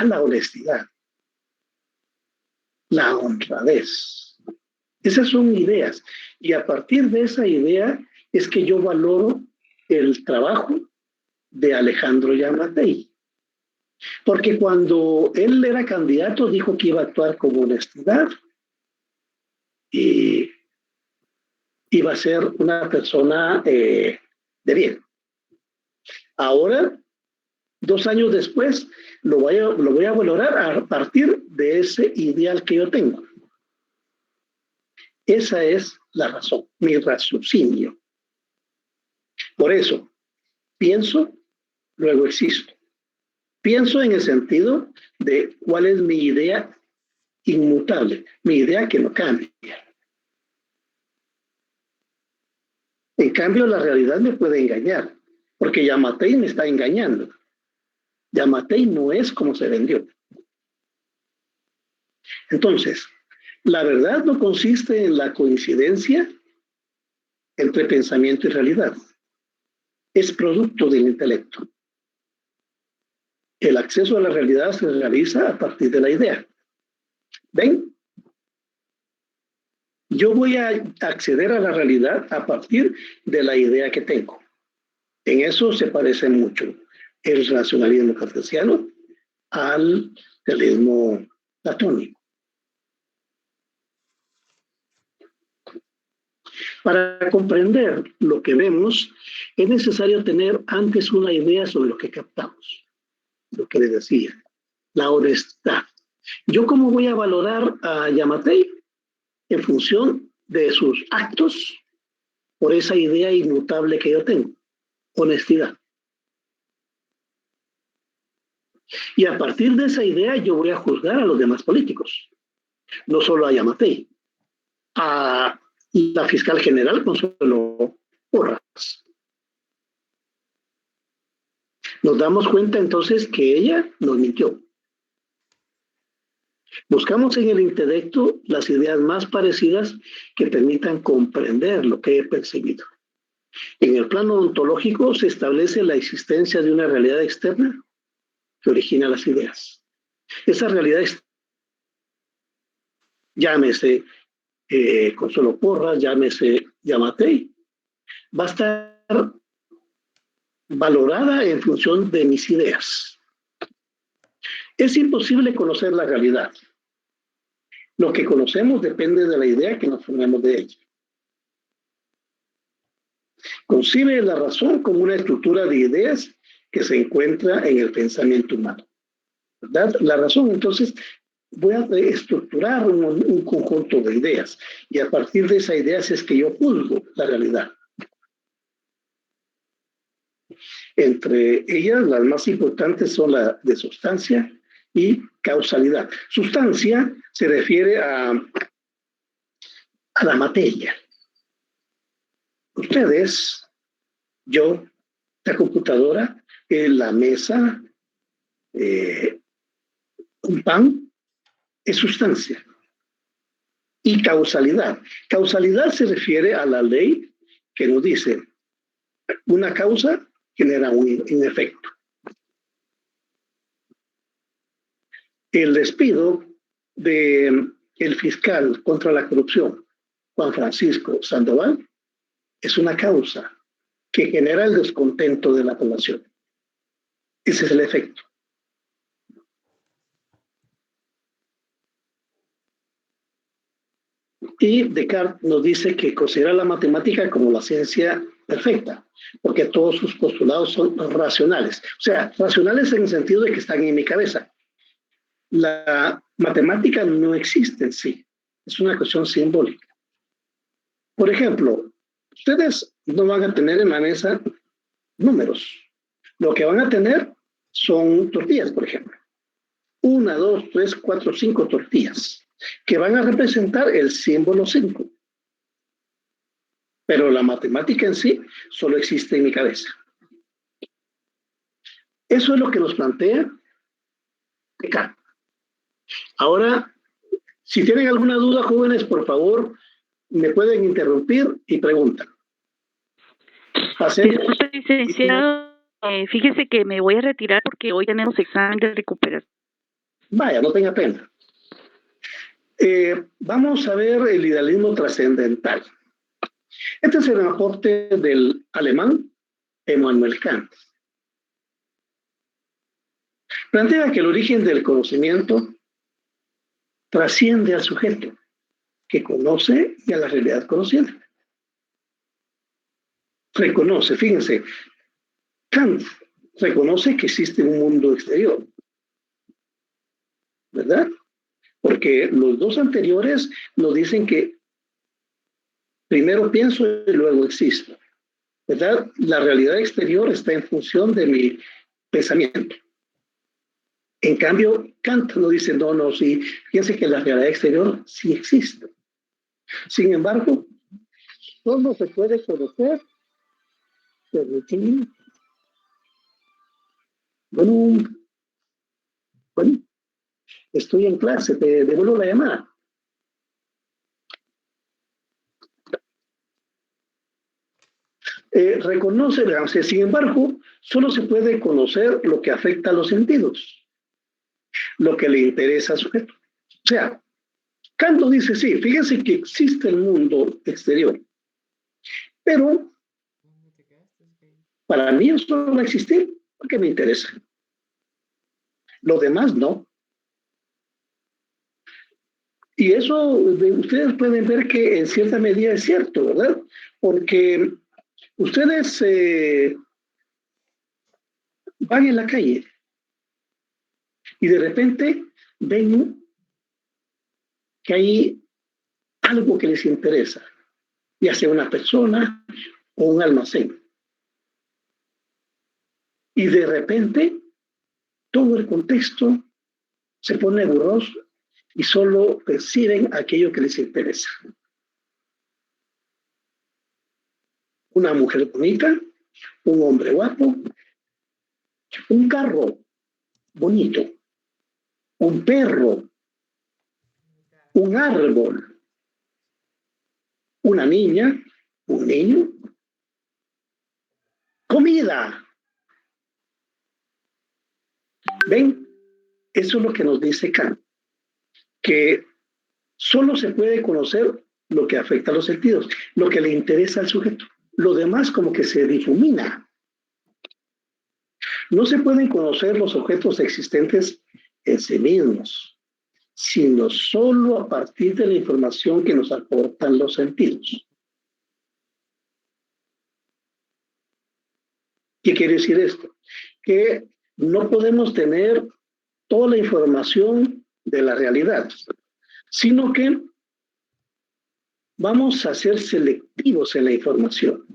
La honestidad, la honradez. Esas son ideas. Y a partir de esa idea es que yo valoro el trabajo de Alejandro Yamatei. Porque cuando él era candidato dijo que iba a actuar con honestidad y iba a ser una persona de bien. Ahora, 2 años después, lo voy a valorar a partir de ese ideal que yo tengo. Esa es la razón, mi raciocinio. Por eso, pienso, luego existo. Pienso en el sentido de cuál es mi idea inmutable, mi idea que no cambia. En cambio, la realidad me puede engañar, porque Yamatei me está engañando. Yamatei no es como se vendió. Entonces, la verdad no consiste en la coincidencia entre pensamiento y realidad. Es producto del intelecto. El acceso a la realidad se realiza a partir de la idea. ¿Ven? Yo voy a acceder a la realidad a partir de la idea que tengo. En eso se parece mucho el racionalismo cartesiano al realismo platónico. Para comprender lo que vemos, es necesario tener antes una idea sobre lo que captamos. Lo que les decía, la honestidad. ¿Yo cómo voy a valorar a Yamatei? En función de sus actos, por esa idea inmutable que yo tengo. Honestidad. Y a partir de esa idea yo voy a juzgar a los demás políticos. No solo a Yamatei, a la fiscal general Consuelo Porras. Nos damos cuenta entonces que ella nos mintió. Buscamos en el intelecto las ideas más parecidas que permitan comprender lo que he percibido. En el plano ontológico se establece la existencia de una realidad externa que origina las ideas. Esa realidad llámese Consuelo Porras, llámese Yamatei, va a estar valorada en función de mis ideas. Es imposible conocer la realidad. Lo que conocemos depende de la idea que nos formemos de ella. Concibe la razón como una estructura de ideas que se encuentra en el pensamiento humano. ¿Verdad? La razón, entonces, voy a estructurar un conjunto de ideas y a partir de esas ideas es que yo juzgo la realidad. Entre ellas, las más importantes son la de sustancia y causalidad. Sustancia se refiere a la materia. Ustedes, yo, la computadora, la mesa, un pan, es sustancia. Y causalidad. Causalidad se refiere a la ley que nos dice una causa genera un efecto. El despido del fiscal contra la corrupción, Juan Francisco Sandoval, es una causa que genera el descontento de la población. Ese es el efecto. Y Descartes nos dice que considera la matemática como la ciencia perfecta, porque todos sus postulados son racionales. O sea, racionales en el sentido de que están en mi cabeza. La matemática no existe en sí, es una cuestión simbólica. Por ejemplo, ustedes no van a tener en la mesa números. Lo que van a tener son tortillas, por ejemplo. 1, 2, 3, 4, 5 tortillas, que van a representar el símbolo 5. Pero la matemática en sí solo existe en mi cabeza. Eso es lo que nos plantea Descartes. Ahora, si tienen alguna duda, jóvenes, por favor, me pueden interrumpir y preguntan. Disculpe, licenciado, fíjese que me voy a retirar porque hoy tenemos examen de recuperación. Vaya, no tenga pena. Vamos a ver el idealismo trascendental. Este es el aporte del alemán Immanuel Kant. Plantea que el origen del conocimiento trasciende al sujeto que conoce y a la realidad conocida. Reconoce, fíjense, Kant reconoce que existe un mundo exterior, ¿verdad? Porque los dos anteriores nos dicen que primero pienso y luego existo, ¿verdad? La realidad exterior está en función de mi pensamiento. En cambio, Kant nos dice, no, sí, fíjense que la realidad exterior sí existe. Sin embargo, solo se puede conocer. Bueno, estoy en clase, te devuelvo la llamada. Reconoce, sin embargo, solo se puede conocer lo que afecta a los sentidos, lo que le interesa al sujeto. O sea, Kant dice, sí, fíjense que existe el mundo exterior, pero para mí eso no va a existir porque me interesa. Lo demás no. Y eso ustedes pueden ver que en cierta medida es cierto, ¿verdad? Porque ustedes van en la calle y de repente ven que hay algo que les interesa, ya sea una persona o un almacén. Y de repente todo el contexto se pone borroso y solo perciben aquello que les interesa. Una mujer bonita, un hombre guapo, un carro bonito, un perro, un árbol, una niña, un niño, comida. ¿Ven? Eso es lo que nos dice Kant, que solo se puede conocer lo que afecta a los sentidos, lo que le interesa al sujeto. Lo demás como que se difumina. No se pueden conocer los objetos existentes en sí mismos, sino solo a partir de la información que nos aportan los sentidos. ¿Qué quiere decir esto? Que no podemos tener toda la información de la realidad, sino que vamos a ser selectivos en la información.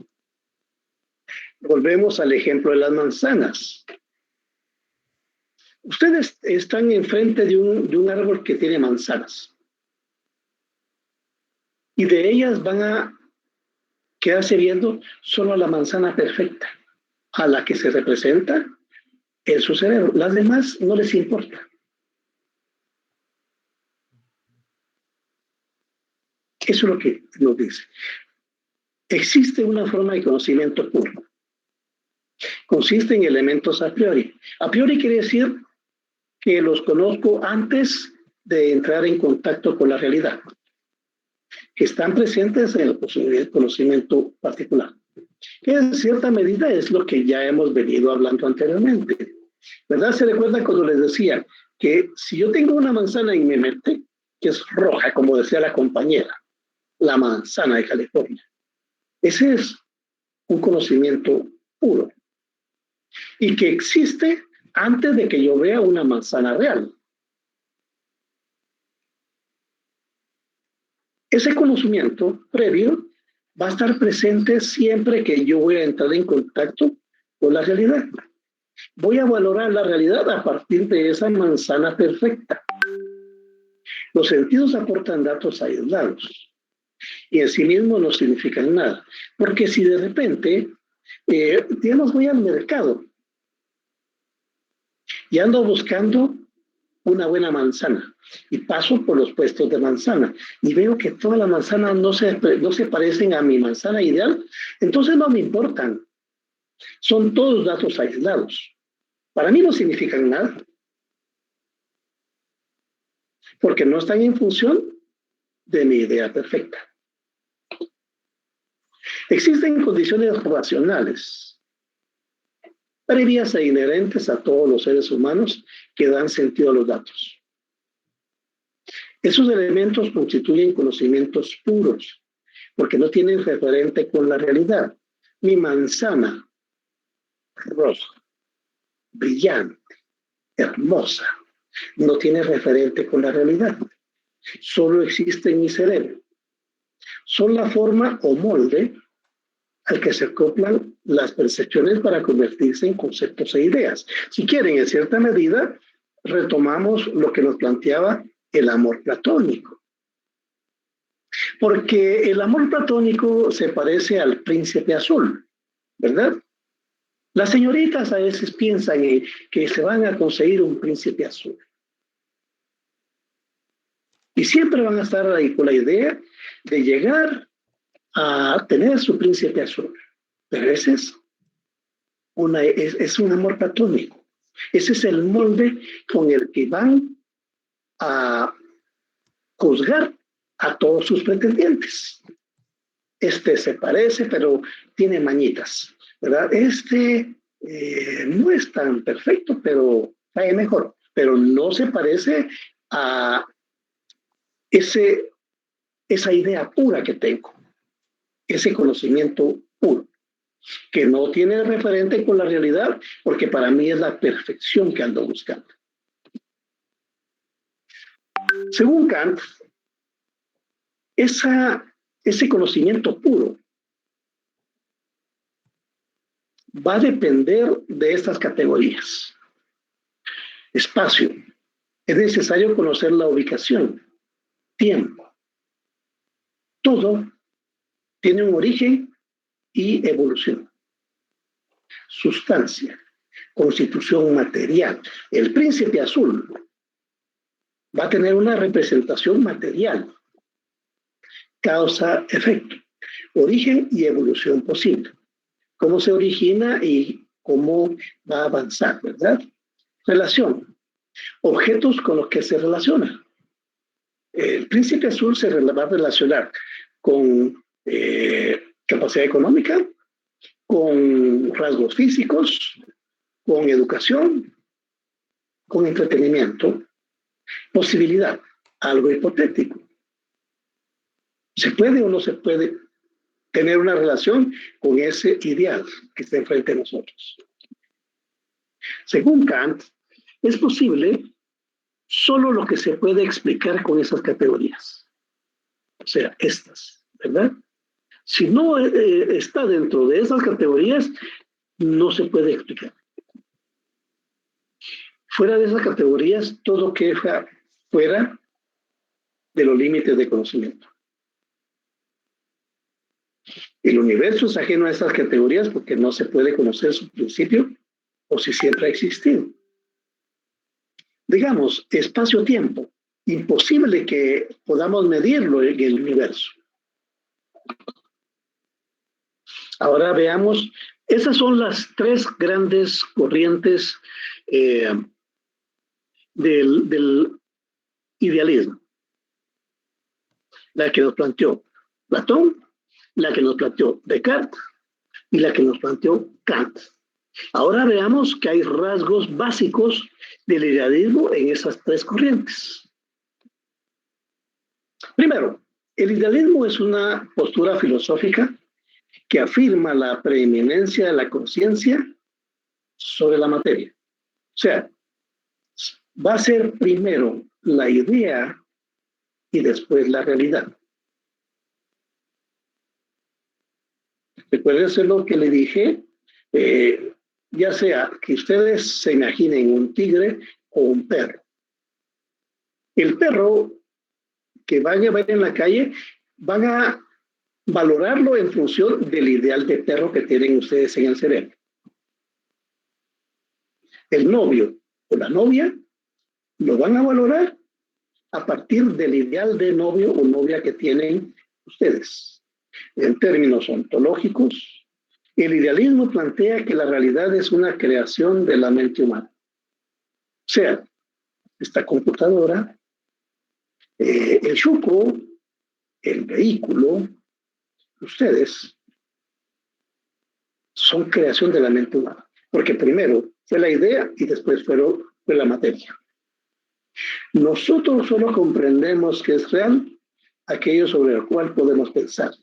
Volvemos al ejemplo de las manzanas. Ustedes están enfrente de un árbol que tiene manzanas. Y de ellas van a quedarse viendo solo la manzana perfecta, a la que se representa en su cerebro. Las demás no les importa. Eso es lo que nos dice. Existe una forma de conocimiento puro. Consiste en elementos a priori. A priori quiere decir que los conozco antes de entrar en contacto con la realidad, que están presentes en el conocimiento particular, que en cierta medida es lo que ya hemos venido hablando anteriormente. ¿Verdad? Se recuerda cuando les decía que si yo tengo una manzana en mi mente, que es roja, como decía la compañera, la manzana de California, ese es un conocimiento puro y que existe antes de que yo vea una manzana real. Ese conocimiento previo va a estar presente siempre que yo voy a entrar en contacto con la realidad. Voy a valorar la realidad a partir de esa manzana perfecta. Los sentidos aportan datos aislados y en sí mismos no significan nada. Porque si de repente, digamos, voy al mercado y ando buscando una buena manzana y paso por los puestos de manzana y veo que todas las manzanas no se parecen a mi manzana ideal, entonces no me importan. Son todos datos aislados. Para mí no significan nada, porque no están en función de mi idea perfecta. Existen condiciones racionales, previas e inherentes a todos los seres humanos que dan sentido a los datos. Esos elementos constituyen conocimientos puros, porque no tienen referente con la realidad. Mi manzana roja, brillante, hermosa, no tiene referente con la realidad. Solo existe en mi cerebro. Son la forma o molde al que se acoplan las percepciones para convertirse en conceptos e ideas. Si quieren, en cierta medida, retomamos lo que nos planteaba el amor platónico. Porque el amor platónico se parece al príncipe azul, ¿verdad? Las señoritas a veces piensan que se van a conseguir un príncipe azul. Y siempre van a estar ahí con la idea de llegar a tener su príncipe azul. Pero ese es un amor platónico. Ese es el molde con el que van a juzgar a todos sus pretendientes. Este se parece, pero tiene mañitas, ¿verdad? Este no es tan perfecto, pero cae mejor. Pero no se parece a esa idea pura que tengo, ese conocimiento puro, que no tiene referente con la realidad, porque para mí es la perfección que ando buscando. Según Kant, ese conocimiento puro va a depender de estas categorías. Espacio. Es necesario conocer la ubicación. Tiempo. Todo tiene un origen y evolución. Sustancia. Constitución material. El príncipe azul va a tener una representación material. Causa-efecto. Origen y evolución posible. Cómo se origina y cómo va a avanzar, ¿verdad? Relación. Objetos con los que se relaciona. El príncipe azul se va a relacionar con capacidad económica, con rasgos físicos, con educación, con entretenimiento, posibilidad, algo hipotético. ¿Se puede o no se puede tener una relación con ese ideal que está enfrente de nosotros? Según Kant, es posible solo lo que se puede explicar con esas categorías. O sea, estas, ¿verdad? Si no está dentro de esas categorías, no se puede explicar. Fuera de esas categorías, todo queda fuera de los límites de conocimiento. El universo es ajeno a esas categorías porque no se puede conocer su principio o si siempre ha existido. Digamos, espacio-tiempo, imposible que podamos medirlo en el universo. Ahora veamos, esas son las tres grandes corrientes del idealismo. La que nos planteó Platón, la que nos planteó Descartes y la que nos planteó Kant. Ahora veamos que hay rasgos básicos del idealismo en esas tres corrientes. Primero, el idealismo es una postura filosófica que afirma la preeminencia de la conciencia sobre la materia. O sea, va a ser primero la idea y después la realidad. Recuerden lo que le dije, ya sea que ustedes se imaginen un tigre o un perro. El perro que van a ver en la calle, van a valorarlo en función del ideal de perro que tienen ustedes en el cerebro. El novio o la novia lo van a valorar a partir del ideal de novio o novia que tienen ustedes. En términos ontológicos, el idealismo plantea que la realidad es una creación de la mente humana. O sea, esta computadora, el chuco, el vehículo, ustedes son creación de la mente humana. Porque primero fue la idea y después fue la materia. Nosotros solo comprendemos que es real aquello sobre lo cual podemos pensar.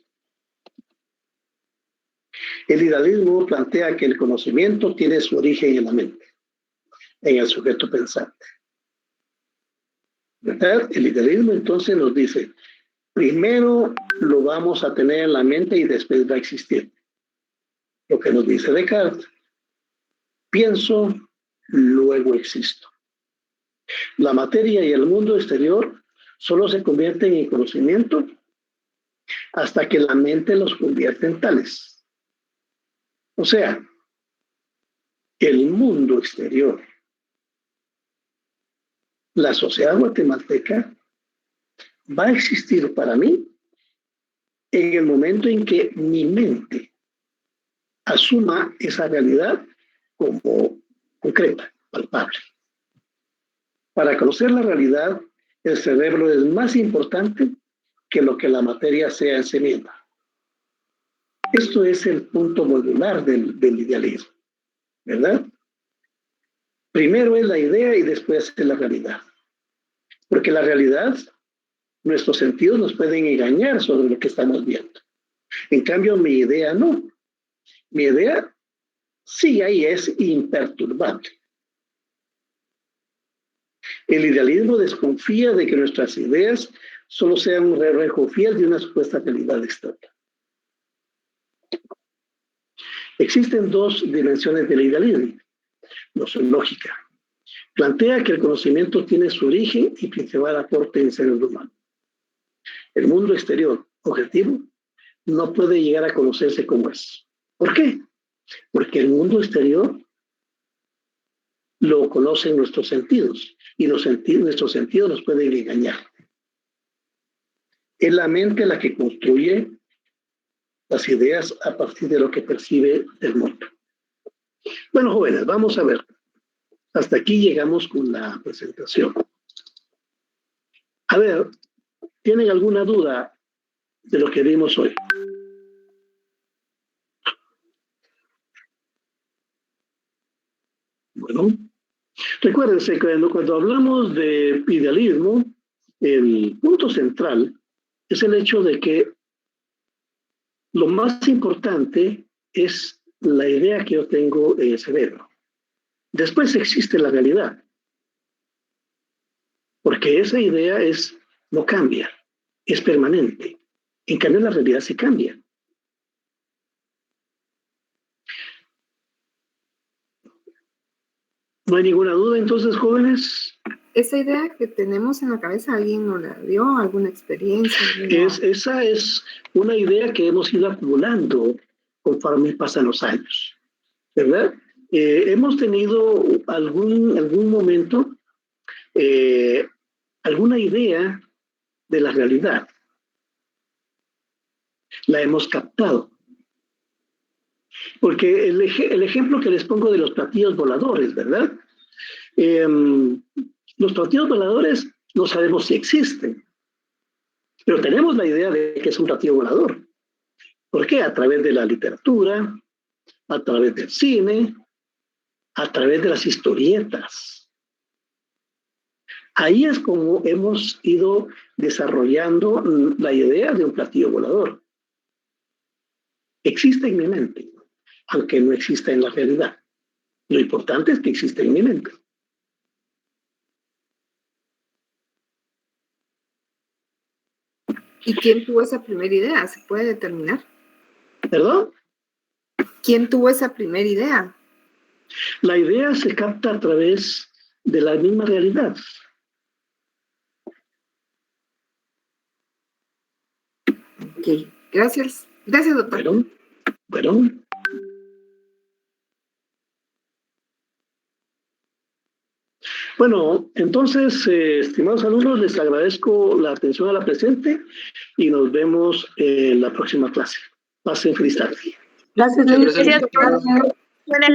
El idealismo plantea que el conocimiento tiene su origen en la mente, en el sujeto pensante. ¿Verdad? El idealismo entonces nos dice, primero lo vamos a tener en la mente y después va a existir. Lo que nos dice Descartes, pienso, luego existo. La materia y el mundo exterior solo se convierten en conocimiento hasta que la mente los convierte en tales. O sea, el mundo exterior, la sociedad guatemalteca, va a existir para mí en el momento en que mi mente asuma esa realidad como concreta, palpable. Para conocer la realidad, el cerebro es más importante que lo que la materia sea en sí misma. Esto es el punto modular del idealismo, ¿verdad? Primero es la idea y después es la realidad. Porque la realidad, nuestros sentidos nos pueden engañar sobre lo que estamos viendo. En cambio, mi idea no. Mi idea sí ahí es imperturbable. El idealismo desconfía de que nuestras ideas solo sean un reflejo fiel de una supuesta realidad externa. Existen dos dimensiones del idealismo. Nosológica. Plantea que el conocimiento tiene su origen y principal aporte en el ser humano. El mundo exterior, objetivo, no puede llegar a conocerse como es. ¿Por qué? Porque el mundo exterior lo conocen nuestros sentidos y nuestros sentidos nos pueden engañar. Es la mente la que construye las ideas a partir de lo que percibe del mundo. Bueno, jóvenes, vamos a ver. Hasta aquí llegamos con la presentación. A ver, ¿tienen alguna duda de lo que vimos hoy? Bueno, recuérdense que cuando hablamos de idealismo, el punto central es el hecho de que lo más importante es la idea que yo tengo en el cerebro. Después existe la realidad, porque esa idea no cambia, es permanente. En cambio, la realidad sí cambia. ¿No hay ninguna duda entonces, jóvenes? Esa idea que tenemos en la cabeza, ¿alguien nos la dio? ¿Alguna experiencia? Esa es una idea que hemos ido acumulando conforme pasan los años, ¿verdad? Hemos tenido algún momento alguna idea de la realidad. La hemos captado. Porque el ejemplo que les pongo de los platillos voladores, ¿verdad? Los platillos voladores no sabemos si existen, pero tenemos la idea de que es un platillo volador. ¿Por qué? A través de la literatura, a través del cine, a través de las historietas. Ahí es como hemos ido desarrollando la idea de un platillo volador. Existe en mi mente, aunque no exista en la realidad. Lo importante es que existe en mi mente. ¿Y quién tuvo esa primera idea? ¿Se puede determinar? ¿Perdón? ¿Quién tuvo esa primera idea? La idea se capta a través de la misma realidad. Ok, gracias. Gracias, doctor. Bueno. Bueno, entonces, estimados alumnos, les agradezco la atención a la presente y nos vemos en la próxima clase. Pasen feliz tarde. Gracias, Muchas gracias. Luis. Buenas